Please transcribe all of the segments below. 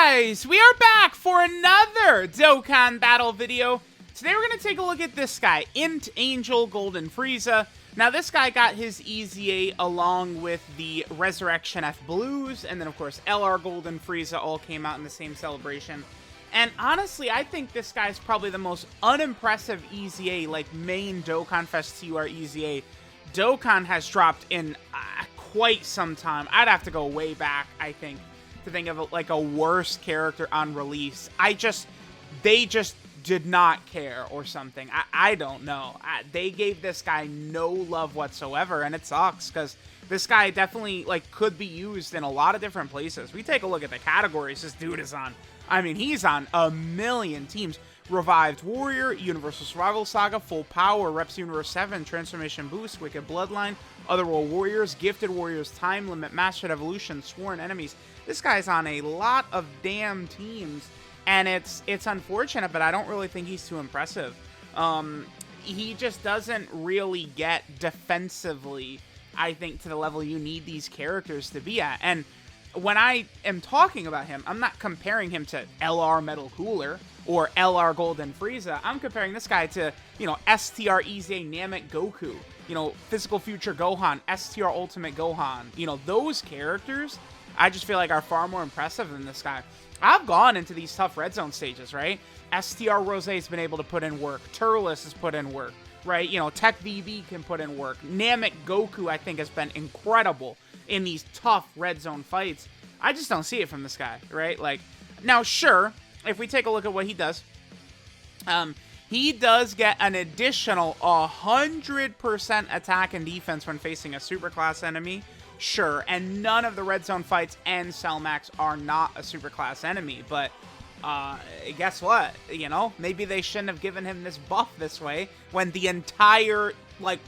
guys, we are back for another Dokkan battle video. Today we're going to take a look at this guy, Int Angel Golden Frieza. Now this guy got his EZA along with the Resurrection F Blues, and then of course LR Golden Frieza all came out in the same celebration. And honestly, I think this guy's probably the most unimpressive EZA, like main Dokkan Fest TUR EZA Dokkan has dropped in quite some time. I'd have to go way back, I think, to think of like a worse character on release. They just did not care or something. I don't know. They gave this guy no love whatsoever, and it sucks because this guy definitely like could be used in a lot of different places. We take a look at the categories this dude is on. I mean, he's on a million teams. Revived Warrior, Universal Survival Saga, Full Power, Reps Universe 7, Transformation Boost, Wicked Bloodline, Otherworld Warriors, Gifted Warriors, Time Limit, Mastered Evolution, Sworn Enemies. This guy's on a lot of damn teams, and it's unfortunate, but I don't really think he's too impressive. He just doesn't really get defensively, I think, to the level you need these characters to be at. And when I am talking about him, I'm not comparing him to LR Metal Cooler or LR Golden Frieza. I'm comparing this guy to, you know, STR EZA Namek Goku, you know, Physical Future Gohan, STR Ultimate Gohan. You know, those characters, I just feel like are far more impressive than this guy. I've gone into these tough red zone stages, right? STR Rosé's been able to put in work. Turles has put in work, right? You know, Tech VV can put in work. Namek Goku, I think, has been incredible in these tough red zone fights. I just don't see it from this guy, right? Like, now, sure, if we take a look at what he does get an additional 100% attack and defense when facing a superclass enemy, sure, and none of the red zone fights and Cell Max are not a superclass enemy, but guess what? You know, maybe they shouldn't have given him this buff this way when the entire, like,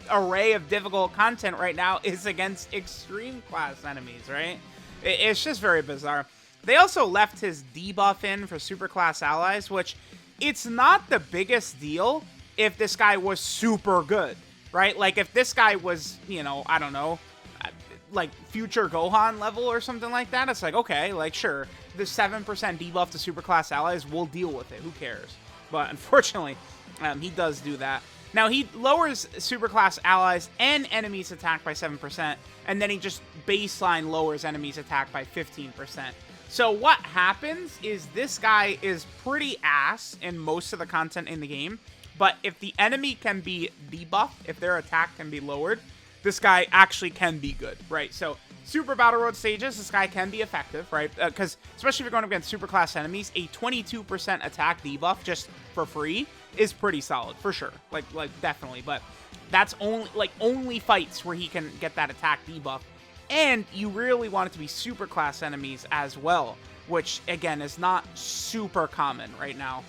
array of difficult content right now is against extreme class enemies, right? It's just very bizarre. They also left his debuff in for superclass allies, which it's not the biggest deal if this guy was super good, right? Like if this guy was, you know, I don't know, like future Gohan level or something like that, it's like, okay, like sure, the 7% debuff to superclass allies, we'll deal with it, who cares? But unfortunately, he does do that. Now, he lowers superclass allies and enemies attack by 7%, and then he just baseline lowers enemies attack by 15%. So what happens is this guy is pretty ass in most of the content in the game, but if the enemy can be debuffed, if their attack can be lowered, this guy actually can be good, right? So Super Battle Road stages, this guy can be effective, right? Because especially if you're going up against superclass enemies, a 22% attack debuff just for free is pretty solid, for sure. Like definitely. But that's only fights where he can get that attack debuff. And you really want it to be superclass enemies as well, which again is not super common right now.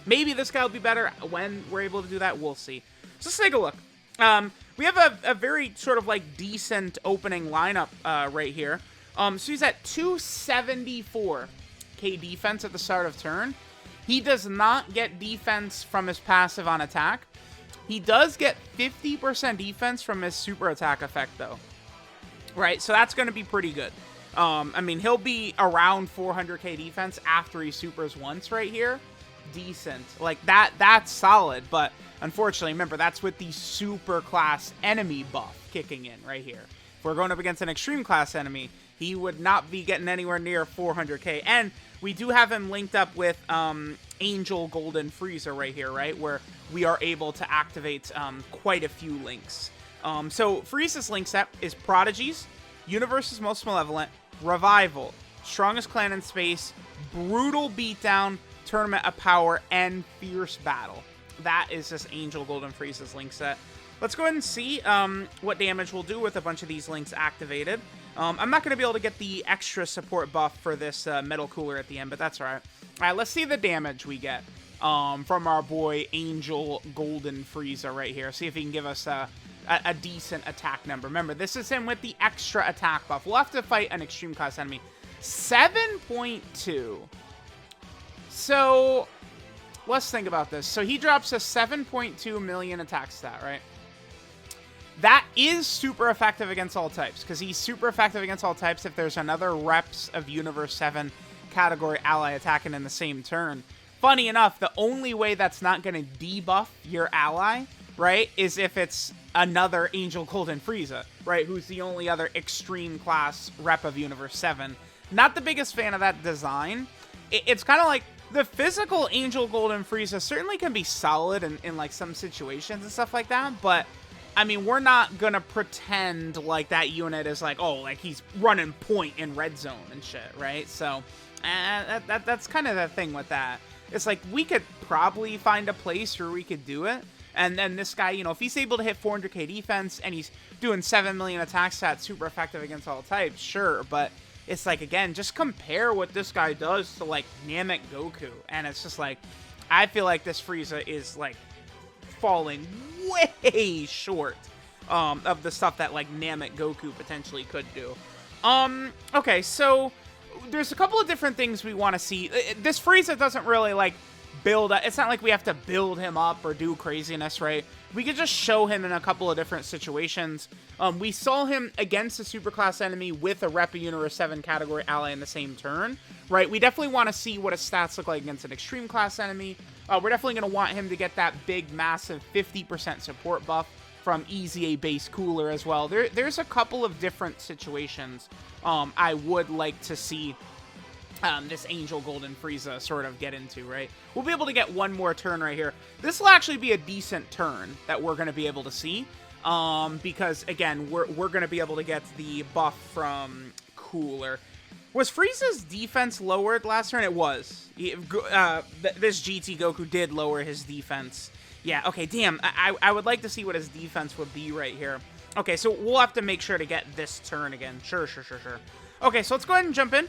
Maybe this guy will be better when we're able to do that. We'll see. So let's take a look. We have a very sort of like decent opening lineup right here. So he's at 274k defense at the start of turn. He does not get defense from his passive on attack. He does get 50% defense from his super attack effect though. Right, so that's going to be pretty good. I mean, he'll be around 400k defense after he supers once right here. Decent. Like that's solid, but unfortunately, remember, that's with the super class enemy buff kicking in right here. If we're going up against an extreme class enemy, he would not be getting anywhere near 400k. And we do have him linked up with Angel Golden Frieza right here, right? Where we are able to activate quite a few links. So Frieza's link set is Prodigies, Universe's Most Malevolent, Revival, Strongest Clan in Space, Brutal Beatdown, Tournament of Power, and Fierce Battle. That is this Angel Golden Frieza's link set. Let's go ahead and see what damage we'll do with a bunch of these links activated. I'm not going to be able to get the extra support buff for this Metal Cooler at the end, but that's all right. All right, let's see the damage we get from our boy Angel Golden Frieza right here. See if he can give us a decent attack number. Remember, this is him with the extra attack buff. We'll have to fight an extreme class enemy. 7.2. So let's think about this. So he drops a 7.2 million attack stat, right? That is super effective against all types, because he's super effective against all types if there's another reps of Universe 7 category ally attacking in the same turn. Funny enough, the only way that's not going to debuff your ally, right, is if it's another Angel Golden Frieza, right, who's the only other extreme class rep of Universe 7. Not the biggest fan of that design. It's kind of like the physical Angel Golden Frieza certainly can be solid in like some situations and stuff like that, but I mean, we're not gonna pretend like that unit is like, oh, like he's running point in red zone and shit, right? So that's kind of the thing with that. It's like we could probably find a place where we could do it. And then this guy, you know, if he's able to hit 400k defense and he's doing 7 million attack stats, super effective against all types, sure. But it's like, again, just compare what this guy does to, like, Namek Goku. And it's just like, I feel like this Frieza is, like, falling way short of the stuff that, like, Namek Goku potentially could do. Okay, so there's a couple of different things we want to see. This Frieza doesn't really, like, build up. It's not like we have to build him up or do craziness, right? We could just show him in a couple of different situations. We saw him against a superclass enemy with a Rep Universe 7 category ally in the same turn, right? We definitely want to see what his stats look like against an extreme class enemy. We're definitely going to want him to get that big, massive 50% support buff from EZA base cooler as well. There's a couple of different situations I would like to see this Angel Golden Frieza sort of get into, right? We'll be able to get one more turn right here. This will actually be a decent turn that we're going to be able to see, because, again, we're going to be able to get the buff from Cooler. Was Frieza's defense lowered last turn? It was. This GT Goku did lower his defense. Yeah, okay, damn. I would like to see what his defense would be right here. Okay, so we'll have to make sure to get this turn again. Sure. Okay, so let's go ahead and jump in.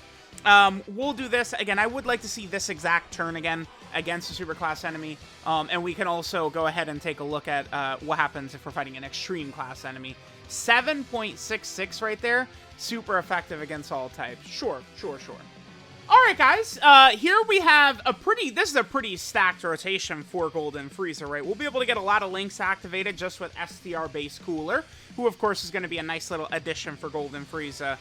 We'll do this. Again, I would like to see this exact turn again against a superclass enemy. And we can also go ahead and take a look at what happens if we're fighting an extreme class enemy. 7.66 right there. Super effective against all types. Sure. Alright, guys. Here we have this is a pretty stacked rotation for Golden Frieza, right? We'll be able to get a lot of links activated just with STR base Cooler, who, of course, is going to be a nice little addition for Golden Frieza.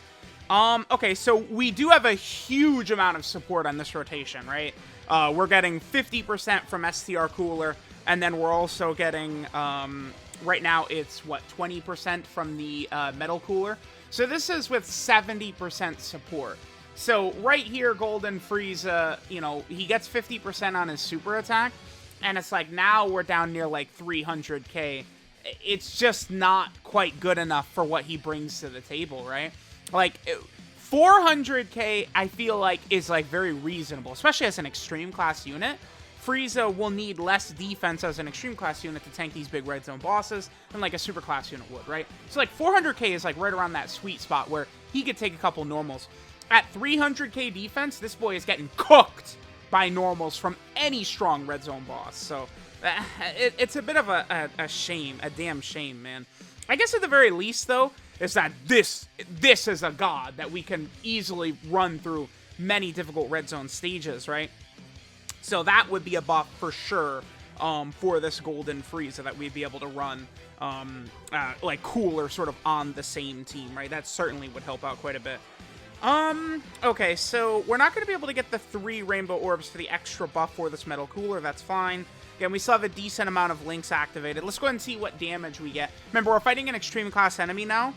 Okay, so we do have a huge amount of support on this rotation, right? We're getting 50% from STR Cooler, and then we're also getting, right now it's, 20% from the Metal Cooler. So this is with 70% support. So right here, Golden Frieza, you know, he gets 50% on his super attack, and it's like now we're down near, like, 300k. It's just not quite good enough for what he brings to the table, right? Like, 400k, I feel like, is, like, very reasonable, especially as an extreme class unit. Frieza will need less defense as an extreme class unit to tank these big red zone bosses than, like, a super class unit would, right? So, like, 400k is, like, right around that sweet spot where he could take a couple normals. At 300k defense, this boy is getting cooked by normals from any strong red zone boss. So, it's a bit of a shame, a damn shame, man. I guess at the very least, though, is that this is a god that we can easily run through many difficult red zone stages, right? So that would be a buff for sure for this Golden Frieza that we'd be able to run like Cooler sort of on the same team, right? That certainly would help out quite a bit. Okay, so we're not going to be able to get the 3 rainbow orbs for the extra buff for this Metal Cooler. That's fine. Again, we still have a decent amount of links activated. Let's go ahead and see what damage we get. Remember, we're fighting an extreme class enemy now.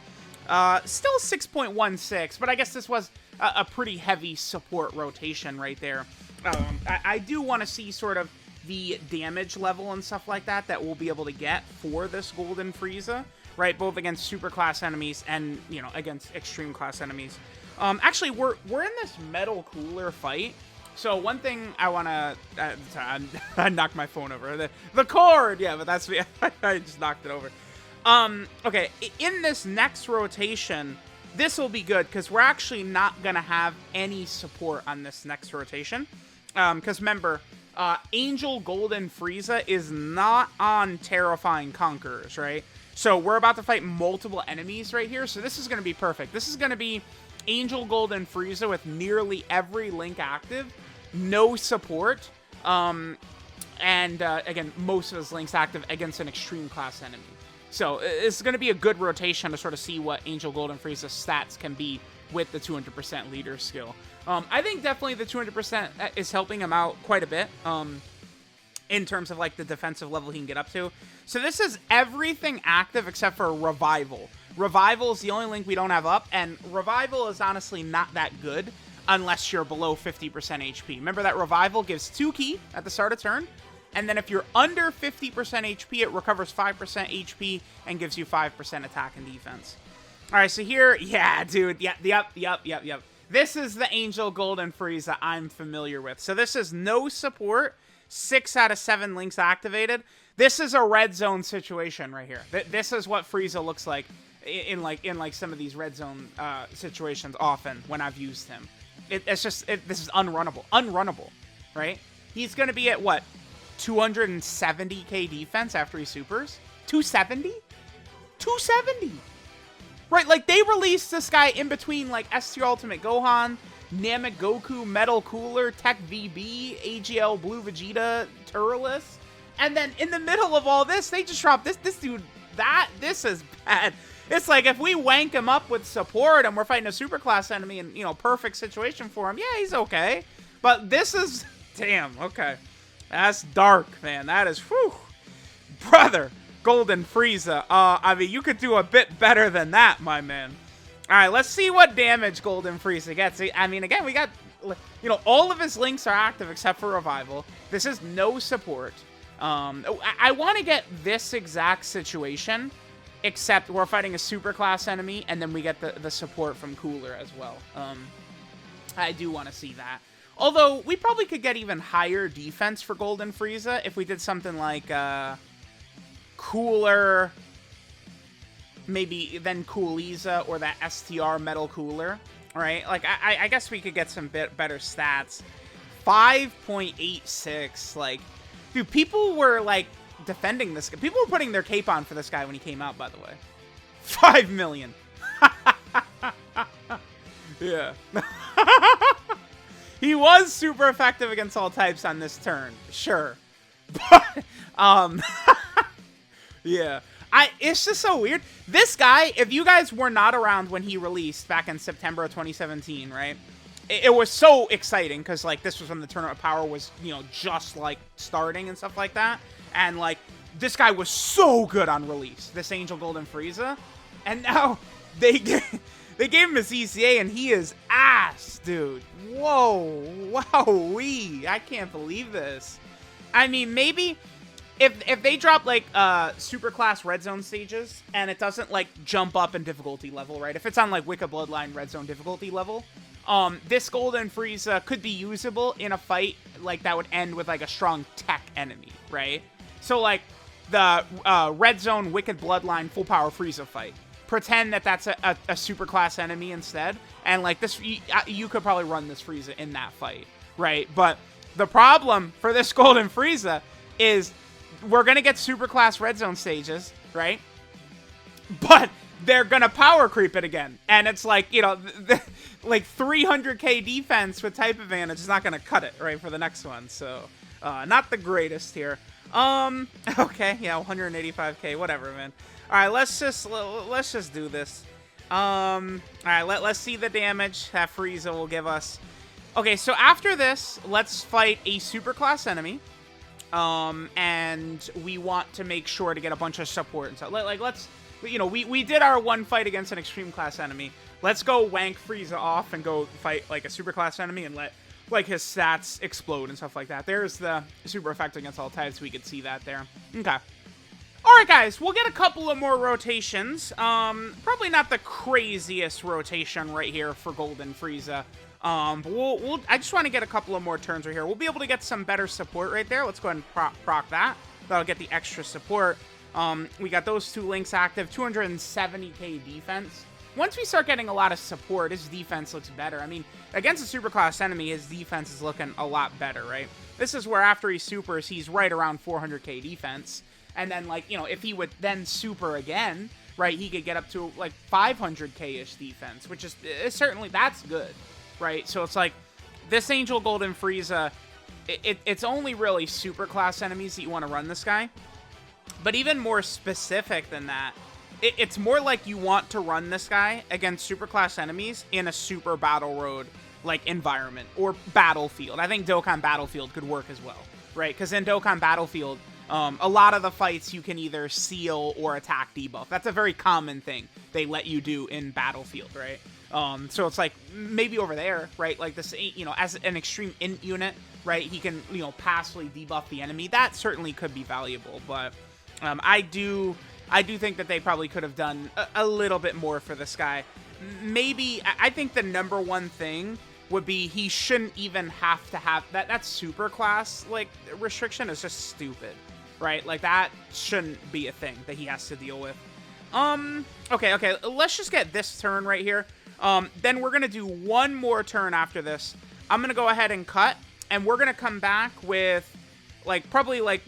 Still 6.16, but I guess this was a pretty heavy support rotation right there. I do want to see sort of the damage level and stuff like that we'll be able to get for this Golden Frieza, right? Both against super class enemies and, you know, against extreme class enemies. Actually, we're in this Metal Cooler fight. So one thing I want to... sorry, I knocked my phone over. The cord! Yeah, but that's me. I just knocked it over. Okay, in this next rotation, this will be good, because we're actually not going to have any support on this next rotation. Because remember, Angel Golden Frieza is not on Terrifying Conquerors, right? So we're about to fight multiple enemies right here, so this is going to be perfect. This is going to be Angel Golden Frieza with nearly every link active, no support, and again, most of his links active against an extreme class enemy. So it's going to be a good rotation to sort of see what Angel Golden Frieza's stats can be with the 200% leader skill. I think definitely the 200% is helping him out quite a bit. In terms of like the defensive level he can get up to. So this is everything active except for Revival. Revival is the only link we don't have up, and Revival is honestly not that good unless you're below 50% HP. Remember that Revival gives 2 ki at the start of turn, and then if you're under 50% HP, it recovers 5% HP and gives you 5% attack and defense. All right, so here, yeah, dude, yep. This is the Angel Golden Frieza I'm familiar with. So this is no support, 6 out of 7 links activated. This is a red zone situation right here. This is what Frieza looks like in some of these red zone situations often when I've used him. This is unrunnable, right? He's gonna be at what, 270k defense after he supers? 270? 270! Right, like they released this guy in between like S-Tier Ultimate Gohan, Namek Goku, Metal Cooler, Tech VB, AGL Blue Vegeta, Turles, and then in the middle of all this, they just dropped this dude. This is bad. It's like if we wank him up with support and we're fighting a superclass enemy and, you know, perfect situation for him, yeah, he's okay. But this is, damn, okay. That's dark, man. That is, whew. Brother, Golden Frieza. I mean, you could do a bit better than that, my man. All right, let's see what damage Golden Frieza gets. I mean, again, we got, you know, all of his links are active except for Revival. This is no support. I want to get this exact situation, except we're fighting a superclass enemy, and then we get the support from Cooler as well. I do want to see that. Although, we probably could get even higher defense for Golden Frieza if we did something like, Cooler, maybe then Cool EZA, or that STR Metal Cooler, right? Like, I guess we could get some better stats. 5.86, like, dude, people were, like, defending this guy. People were putting their cape on for this guy when he came out, by the way. 5 million. Yeah. He was super effective against all types on this turn, sure. But, yeah. It's just so weird. This guy, if you guys were not around when he released back in September of 2017, right? It was so exciting because, like, this was when the Tournament of Power was, you know, just, like, starting and stuff like that. And, like, this guy was so good on release, this Angel Golden Frieza. And now they gave him his ECA and he is ass, dude. Whoa. Wowee. I can't believe this. I mean, maybe if they drop, like, super class red zone stages and it doesn't, like, jump up in difficulty level, right? If it's on, like, Wicked Bloodline red zone difficulty level, this Golden Frieza could be usable in a fight, like, that would end with, like, a strong tech enemy, right? So, like, the red zone Wicked Bloodline full power Frieza fight. Pretend that that's a super class enemy instead, and, like, this, you could probably run this Frieza in that fight, right? But the problem for this Golden Frieza is we're gonna get super class red zone stages, right? But they're gonna power creep it again, and it's like, you know, like 300k defense with type advantage is not gonna cut it, right, for the next one. So not the greatest here. Okay, yeah, 185k, whatever, man. All right, let's just do this. All right, let's see the damage that Frieza will give us. Okay, so after this, let's fight a superclass enemy. And we want to make sure to get a bunch of support and stuff. Like, let's, you know, we did our one fight against an extreme class enemy. Let's go wank Frieza off and go fight, like, a super class enemy and let, like, his stats explode and stuff like that. There's the super effect against all types. We could see that there. Okay. Alright, guys, we'll get a couple of more rotations. Probably not the craziest rotation right here for Golden Frieza. But I just want to get a couple of more turns right here. We'll be able to get some better support right there. Let's go ahead and proc that. That'll get the extra support. We got those 2 links active, 270k defense. Once we start getting a lot of support, his defense looks better. I mean, against a superclass enemy, his defense is looking a lot better, right? This is where after he supers, he's right around 400k defense. And then, like, you know, if he would then super again, right, he could get up to, like, 500k-ish defense, which is certainly, that's good, right? So it's like, this Angel Golden Frieza, it's only really superclass enemies that you want to run this guy. But even more specific than that, it's more like you want to run this guy against superclass enemies in a super battle road like, environment or battlefield. I think Dokkan Battlefield could work as well, right? Because in Dokkan Battlefield, a lot of the fights you can either seal or attack debuff. That's a very common thing they let you do in Battlefield, right? So it's like, maybe over there, right? Like this, you know, as an extreme int unit, right? He can, you know, passively debuff the enemy. That certainly could be valuable, but I do think that they probably could have done a little bit more for this guy. Maybe, I think the number one thing would be he shouldn't even have to have that super class, like, restriction is just stupid, right? Like, that shouldn't be a thing that he has to deal with. Okay, let's just get this turn right here. Then we're gonna do one more turn after this. I'm gonna go ahead and cut, and we're gonna come back with, like, probably, like,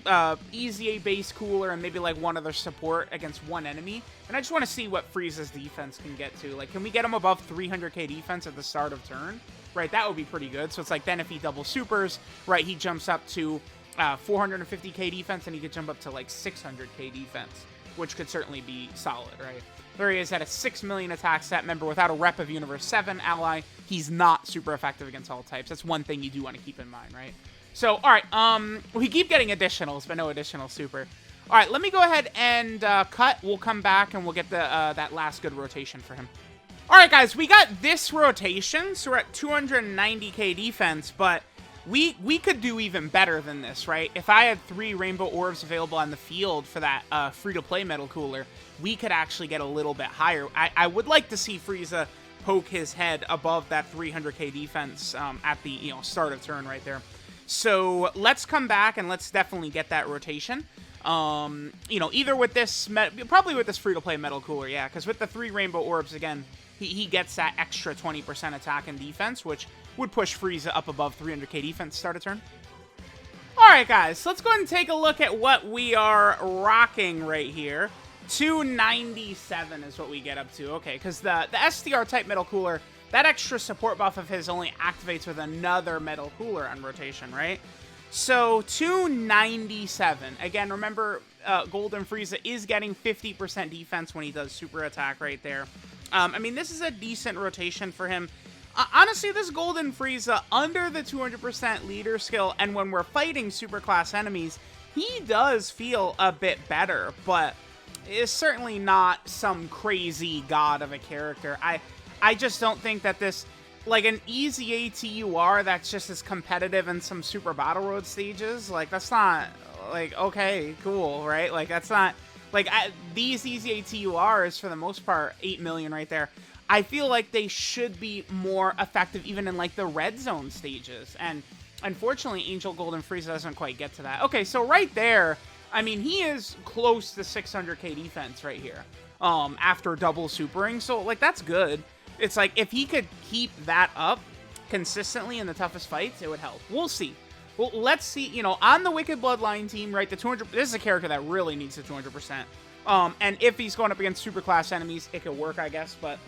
EZA base cooler and maybe, like, one other support against one enemy. And I just want to see what Frieza's defense can get to. Like, can we get him above 300k defense at the start of turn? Right, that would be pretty good. So it's like, then if he double supers, right, he jumps up to 450k defense, and he could jump up to, like, 600k defense, which could certainly be solid, right? There he is at a 6 million attack set. Remember, without a rep of Universe 7 ally, he's not super effective against all types. That's one thing you do want to keep in mind, right? So, alright, we keep getting additionals, but no additional super. Alright, let me go ahead and cut. We'll come back, and we'll get the that last good rotation for him. Alright, guys, we got this rotation, so we're at 290k defense, but we could do even better than this, right? If I had 3 rainbow orbs available on the field for that free-to-play metal cooler, we could actually get a little bit higher. I would like to see Frieza poke his head above that 300k defense at the, you know, start of turn right there. So let's come back and let's definitely get that rotation. You know, either with this, probably with this free-to-play metal cooler, yeah, because with the 3 rainbow orbs, again, he gets that extra 20% attack and defense, which would push Frieza up above 300k defense start of turn. Alright, guys, let's go ahead and take a look at what we are rocking right here. 297 is what we get up to. Okay, because the SDR type metal cooler, that extra support buff of his only activates with another metal cooler on rotation, right? So, 297. Again, remember, Golden Frieza is getting 50% defense when he does super attack right there. I mean, this is a decent rotation for him. Honestly, this Golden Frieza, under the 200% leader skill, and when we're fighting super class enemies, he does feel a bit better, but is certainly not some crazy god of a character. I just don't think that this, like, an EZA TUR that's just as competitive in some Super Battle Road stages, like, that's not, like, okay, cool, right? Like, that's not, like, these EZA TURs, for the most part, 8 million right there, I feel like they should be more effective even in, like, the red zone stages, and unfortunately, Angel Golden Frieza doesn't quite get to that. Okay, so right there, I mean, he is close to 600k defense right here, after double supering, so, like, that's good. It's like, if he could keep that up consistently in the toughest fights, it would help. We'll see. Well, let's see, you know, on the Wicked Bloodline team, right, the 200, this is a character that really needs the 200%. And if he's going up against superclass enemies, it could work, I guess, but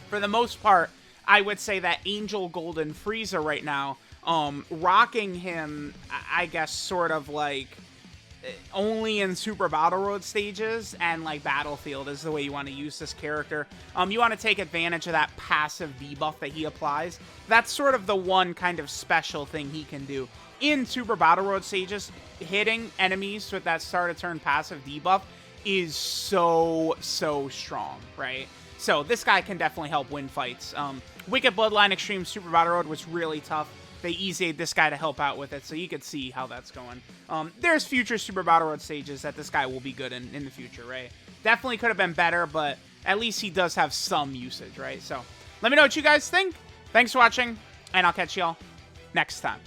for the most part, I would say that Angel Golden Frieza right now, rocking him, I guess, sort of like, only in Super Battle Road stages and, like, Battlefield is the way you want to use this character. You want to take advantage of that passive debuff that he applies. That's sort of the one kind of special thing he can do. In Super Battle Road stages, hitting enemies with that start of turn passive debuff is so strong, right? So this guy can definitely help win fights. Wicked Bloodline Extreme Super Battle Road was really tough. They EZA'd this guy to help out with it, so you could see how that's going. There's future Super Battle Road stages that this guy will be good in the future, right? Definitely could have been better, but at least he does have some usage, right? So let me know what you guys think. Thanks for watching, and I'll catch y'all next time.